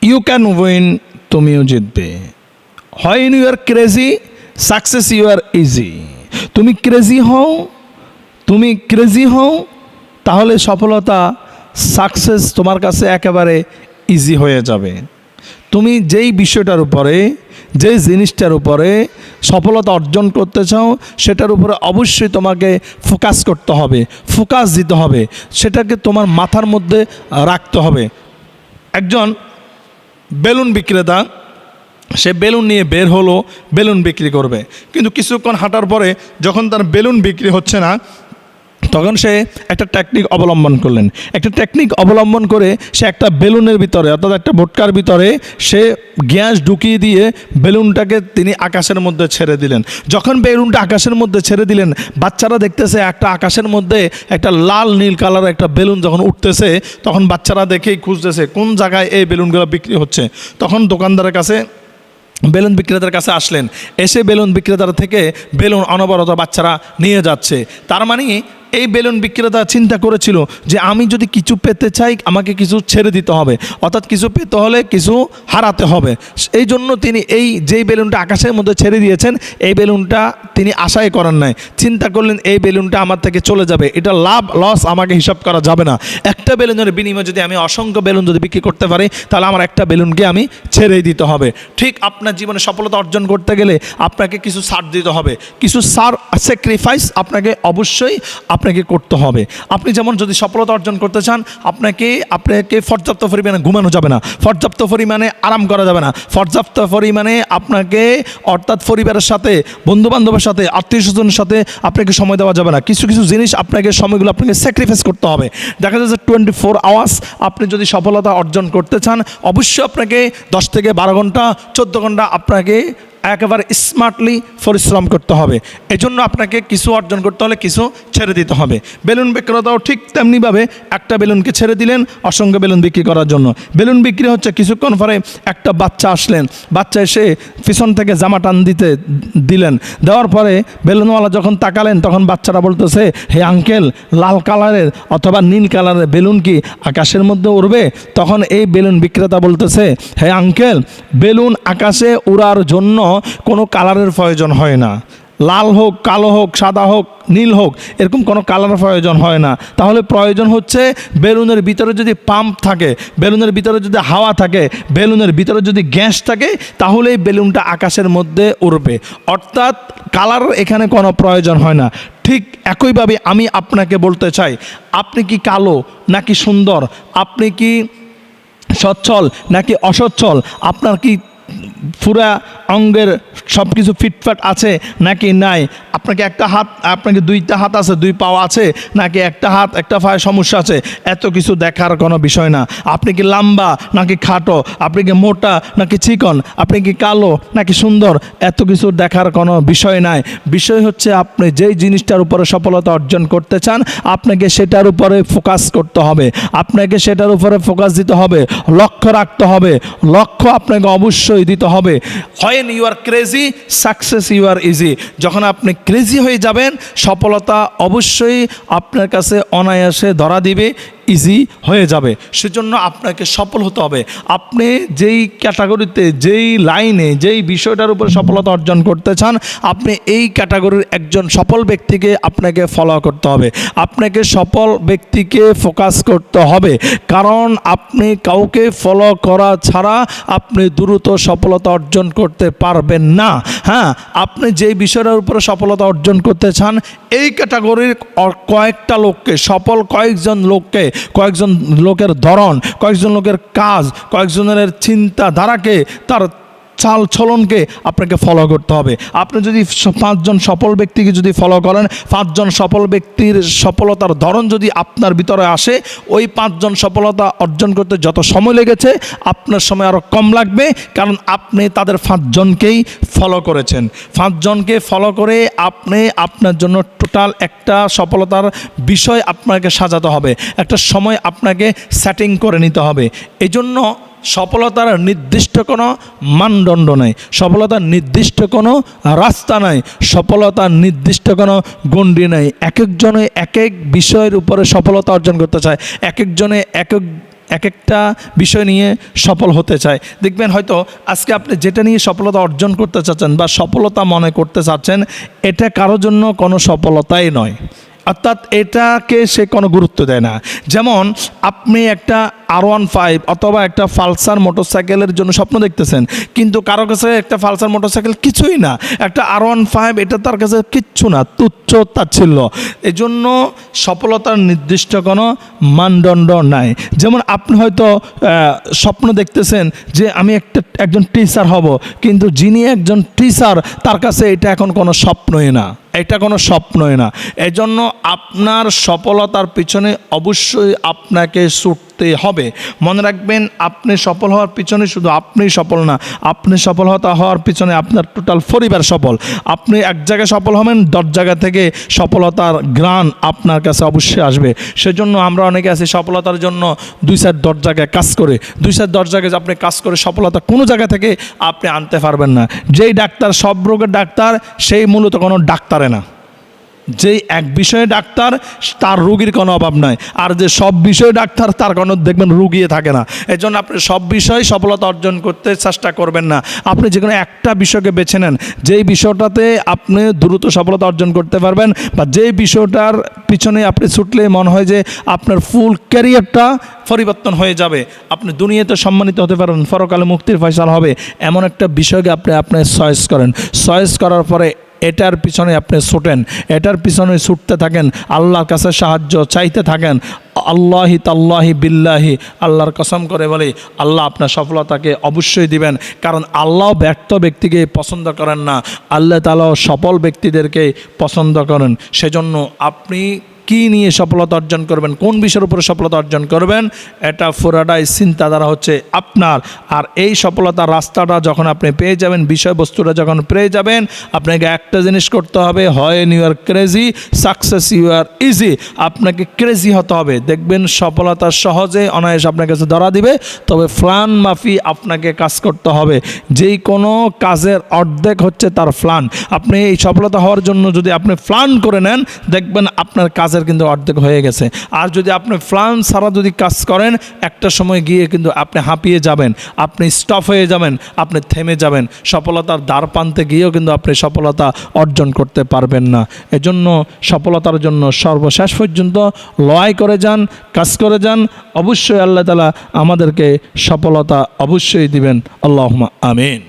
You can win, তুমিও জিতবে। When you are crazy, success you are easy. তুমি crazy হও তাহলে সফলতা, সাকসেস তোমার কাছে একেবারে ইজি হয়ে যাবে। তুমি যেই বিষয়টার উপরে, যেই জিনিসটার উপরে সফলতা অর্জন করতে চাও সেটার উপরে অবশ্যই তোমাকে ফোকাস করতে হবে, ফোকাস দিতে হবে, সেটাকে তোমার মাথার মধ্যে রাখতে হবে। একজন বেলুন বিক্রেতা, সে বেলুন নিয়ে বের হলো, বেলুন বিক্রি করবে, কিন্তু কিছুক্ষণ হাঁটার পরে যখন তার বেলুন বিক্রি হচ্ছে না, তখন সে একটা টেকনিক অবলম্বন করলেন। একটা টেকনিক অবলম্বন করে সে একটা বেলুনের ভিতরে, অর্থাৎ একটা বোটকার ভিতরে সে গ্যাস ঢুকিয়ে দিয়ে বেলুনটাকে তিনি আকাশের মধ্যে ছেড়ে দিলেন। যখন বেলুনটা আকাশের মধ্যে ছেড়ে দিলেন, বাচ্চারা দেখতেছে একটা আকাশের মধ্যে একটা লাল নীল কালার একটা বেলুন যখন উঠতেছে, তখন বাচ্চারা দেখেই খুঁজতেছে কোন জায়গায় এই বেলুনগুলো বিক্রি হচ্ছে। তখন দোকানদারের কাছে, বেলুন বিক্রেতার কাছে আসলেন, এসে বেলুন বিক্রেতার থেকে বেলুন অনবরত বাচ্চারা নিয়ে যাচ্ছে। তার মানে এই বেলুন বিক্রেতা চিন্তা করেছিল যে আমি যদি কিছু পেতে চাই আমাকে কিছু ছেড়ে দিতে হবে, অর্থাৎ কিছু পেতে হলে কিছু হারাতে হবে। এই জন্য তিনি যেই বেলুনটা আকাশের মধ্যে ছেড়ে দিয়েছেন, এই বেলুনটা তিনি আশাই করেন নাই। চিন্তা করলেন এই বেলুনটা আমার থেকে চলে যাবে, এটা লাভ লস আমাকে হিসাব করা যাবে না। একটা বেলুনের বিনিময়ে যদি আমি অসংখ্য বেলুন যদি বিক্রি করতে পারি, তাহলে আমার একটা বেলুনকে আমি ছেড়েই দিতে হবে। ঠিক আপনার জীবনে সফলতা অর্জন করতে গেলে আপনাকে কিছু ছাড় দিতে হবে, কিছু স্যাক্রিফাইস আপনাকে অবশ্যই করতে হবে। আপনি যেমন যদি সফলতা অর্জন করতে চান, আপনাকে পর্যাপ্ত পরিমাণে ঘুমানো যাবে না, পর্যাপ্ত পরিমাণে আরাম করা যাবে না, পর্যাপ্ত পরিমাণে আপনাকে, অর্থাৎ পরিবারের সাথে, বন্ধুবান্ধবের সাথে, আত্মীয় স্বজনের সাথে আপনাকে সময় দেওয়া যাবে না। কিছু কিছু জিনিস সময়গুলো আপনাকে স্যাক্রিফাইস করতে হবে। দেখা যাচ্ছে 24 আওয়ার্স আপনি যদি সফলতা অর্জন করতে চান, অবশ্যই আপনাকে 10 থেকে 12 ঘন্টা 14 ঘন্টা আপনাকে একেবারে স্মার্টলি পরিশ্রম করতে হবে। এজন্য আপনাকে কিছু অর্জন করতে হলে কিছু ছেড়ে দিতে হবে। বেলুন বিক্রেতাও ঠিক তেমনিভাবে একটা বেলুনকে ছেড়ে দিলেন অসংখ্য বেলুন বিক্রি করার জন্য। বেলুন বিক্রি হচ্ছে, কিছুক্ষণ পরে একটা বাচ্চা আসলেন, বাচ্চা এসে পিছন থেকে জামা টান দিলেন। দেওয়ার পরে বেলুনওয়ালা যখন তাকালেন, তখন বাচ্চারা বলতেছে, হে আঙ্কেল, লাল কালারের অথবা নীল কালারের বেলুন কি আকাশের মধ্যে উড়বে? তখন এই বেলুন বিক্রেতা বলতেছে, হে আঙ্কেল, বেলুন আকাশে উড়ার জন্য কোনো কালারের প্রয়োজন হয় না। লাল হোক, কালো হোক, সাদা হোক, নীল হোক, এরকম কোনো কালার প্রয়োজন হয় না। তাহলে প্রয়োজন হচ্ছে বেলুনের ভিতরে যদি পাম্প থাকে, বেলুনের ভিতরে যদি হাওয়া থাকে, বেলুনের ভিতরে যদি গ্যাস থাকে, তাহলেই বেলুনটা আকাশের মধ্যে উড়বে। অর্থাৎ কালার এখানে কোনো প্রয়োজন হয় না। ঠিক একইভাবে আমি আপনাকে বলতে চাই, আপনি কি কালো নাকি সুন্দর, আপনি কি সচ্ছল নাকি অসচ্ছল, আপনার কি পুরা অঙ্গের সব কিছু ফিটফাট আছে নাকি নাই, আপনাকে দুইটা হাত আছে, দুই পাও আছে, নাকি একটা হাত একটা পায়ে সমস্যা আছে, এত কিছু দেখার কোনো বিষয় না। আপনি কি লম্বা নাকি খাটো, আপনি কি মোটা নাকি চিকন, আপনি কি কালো নাকি সুন্দর, এত কিছু দেখার কোনো বিষয় নাই। বিষয় হচ্ছে আপনি যেই জিনিসটার উপরে সফলতা অর্জন করতে চান, আপনাকে সেটার উপরে ফোকাস করতে হবে, আপনাকে সেটার উপরে ফোকাস দিতে হবে, লক্ষ্য রাখতে হবে, লক্ষ্য আপনাকে অবশ্যই দিতে হবে। When you are crazy, success you are easy. যখন আপনি ক্রেজি হয়ে যাবেন, সফলতা অবশ্যই আপনার কাছে অনায়াসে ধরা দিবে, ইজি হয়ে যাবে। সেজন্য আপনাকে সফল হতে হবে। আপনি যেই ক্যাটাগরিতে, যেই লাইনে, যেই বিষয়টার উপর সফলতা অর্জন করতে চান, আপনি এই ক্যাটাগরির একজন সফল ব্যক্তিকে আপনাকে ফলো করতে হবে, আপনাকে সফল ব্যক্তিকে ফোকাস করতে হবে। কারণ আপনি কাউকে ফলো করা ছাড়া আপনি দ্রুত সফলতা অর্জন করতে পারবেন না। হ্যাঁ, আপনি যেই বিষয়টার উপরে সফলতা অর্জন করতে চান, এই ক্যাটাগরির কয়েকটা লোককে, সফল কয়েকজন লোকের ধরন, কয়েকজন লোকের কাজ, কয়েকজনের চিন্তাধারাকে, তার চাল চলনকে আপনাকে ফলো করতে হবে। আপনি যদি 5 জন সফল ব্যক্তিকে যদি ফলো করেন, 5 জন সফল ব্যক্তির সফলতার ধরন যদি আপনার ভিতরে আসে, ওই 5 জন সফলতা অর্জন করতে যত সময় লেগেছে, আপনার সময় আরও কম লাগবে। কারণ আপনি তাদের 5 জনকেই ফলো করেছেন। 5 জনকে ফলো করে আপনি আপনার জন্য টোটাল একটা সফলতার বিষয় আপনাকে সাজাতে হবে, একটা সময় আপনাকে সেটিং করে নিতে হবে। এজন্য সফলতার নির্দিষ্ট কোনো মানদণ্ড নাই, সফলতার নির্দিষ্ট কোনো রাস্তা নাই, সফলতার নির্দিষ্ট কোনো গণ্ডি নাই। এক একজনে এক এক বিষয়ের উপরে সফলতা অর্জন করতে চায়, এক একজনে এক এক এক একটা বিষয় নিয়ে সফল হতে চায়। দেখবেন হয়তো আজকে আপনি যেটা নিয়ে সফলতা অর্জন করতে চাচ্ছেন বা সফলতা মনে করতে চাচ্ছেন, এটা কারোর জন্য কোনো সফলতাই নয়, অর্থাৎ এটাকে সে কোনো গুরুত্ব দেয় না। যেমন আপনি একটা R15 অথবা একটা পালসার মোটরসাইকেলের জন্য স্বপ্ন দেখতেছেন, কিন্তু কারো কাছে একটা পালসার মোটরসাইকেল কিছুই না, একটা R15 এটা তার কাছে কিচ্ছু না, তুচ্ছ তাচ্ছিল্য। এই জন্য সফলতার নির্দিষ্ট কোনো মানদণ্ড নাই। যেমন আপনি হয়তো স্বপ্ন দেখতেছেন যে আমি একজন টিচার হব, কিন্তু যিনি একজন টিচার তার কাছে এটা এখন কোনো স্বপ্নই না, এটা কোনো স্বপ্নই না। এজন্য আপনার সফলতার পিছনে অবশ্যই আপনাকে ছুটতে হবে। মনে রাখবেন, আপনি সফল হওয়ার পিছনে শুধু আপনি সফল না, আপনি সফল হওয়ার পিছনে আপনার টোটাল পরিবার সফল। আপনি এক জায়গায় সফল হবেন, 10 জায়গা থেকে সফলতার ঘ্রাণ আপনার কাছে অবশ্যই আসবে। সেজন্য আমরা অনেকে আছি সফলতার জন্য 2-10 জায়গায় কাজ করে, 2-10 জায়গায় আপনি কাজ করে সফলতা কোনো জায়গা থেকে আপনি আনতে পারবেন না। যেই ডাক্তার সব রোগের ডাক্তার, সেই মূলত কোনো ডাক্তার না। যেই এক বিষয়ে ডাক্তার, তার রোগীর কোনো অভাব নাই। আর যে সব বিষয়ে ডাক্তার, তার কোনো দেখবেন রুগিয়ে থাকে না। এই জন্য আপনি সব বিষয়ে সফলতা অর্জন করতে চেষ্টা করবেন না। আপনি যে কোনো একটা বিষয়কে বেছে নেন, যেই বিষয়টাতে আপনি দ্রুত সফলতা অর্জন করতে পারবেন, বা যেই বিষয়টার পিছনে আপনি ছুটলে মনে হয় যে আপনার ফুল ক্যারিয়ারটা পরিবর্তন হয়ে যাবে, আপনি দুনিয়াতে সম্মানিত হতে পারবেন, পরকালে মুক্তির ফয়সালা হবে, এমন একটা বিষয়কে আপনি চয়েস করেন। চয়েস করার পরে এটার পিছনে আপনি ছুটেন, এটার পিছনে ছুটতে থাকেন, আল্লাহর কাছে সাহায্য চাইতে থাকেন। আল্লাহি তাল্লাহি বিল্লাহি, আল্লাহর কসম করে বলি, আল্লাহ আপনার সফলতাকে অবশ্যই দিবেন। কারণ আল্লাহ ব্যর্থ ব্যক্তিকে পছন্দ করেন না, আল্লাহ তাআলা সফল ব্যক্তিদেরকে পছন্দ করেন। সেজন্য আপনি কি নিয়ে সফলতা অর্জন করবেন, কোন বিষয়ের উপরে সফলতা অর্জন করবেন, এটা পুরাটাই চিন্তাধারা হচ্ছে আপনার। আর এই সফলতার রাস্তাটা যখন আপনি পেয়ে যাবেন, বিষয়বস্তুটা যখন পেয়ে যাবেন, আপনাকে একটা জিনিস করতে হবে, হয় you are crazy, success you are easy. আপনাকে ক্রেজি হতে হবে, দেখবেন সফলতা সহজে অনায়াসে আপনার কাছে ধরা দিবে। তবে প্ল্যান মাফি আপনাকে কাজ করতে হবে। যেই কোনো কাজের অর্ধেক হচ্ছে তার প্ল্যান। আপনি এই সফলতা হওয়ার জন্য যদি আপনি প্ল্যান করে নেন, দেখবেন আপনার কাজের কিন্তু অর্ধেক হয়ে গেছে। আর যদি আপনি প্ল্যান ছাড়া যদি কাজ করেন, একটা সময় গিয়ে কিন্তু আপনি হাঁপিয়ে যাবেন, আপনি স্টপ হয়ে যাবেন, আপনি থেমে যাবেন, সফলতার দ্বার প্রান্তে গিয়েও কিন্তু আপনি সফলতা অর্জন করতে পারবেন না। এজন্য সফলতার জন্য সর্বশেষ পর্যন্ত লড়াই করে যান, কাজ করে যান। অবশ্যই আল্লাহ তাআলা আমাদেরকে সফলতা অবশ্যই দিবেন। আল্লাহুম্মা আমিন।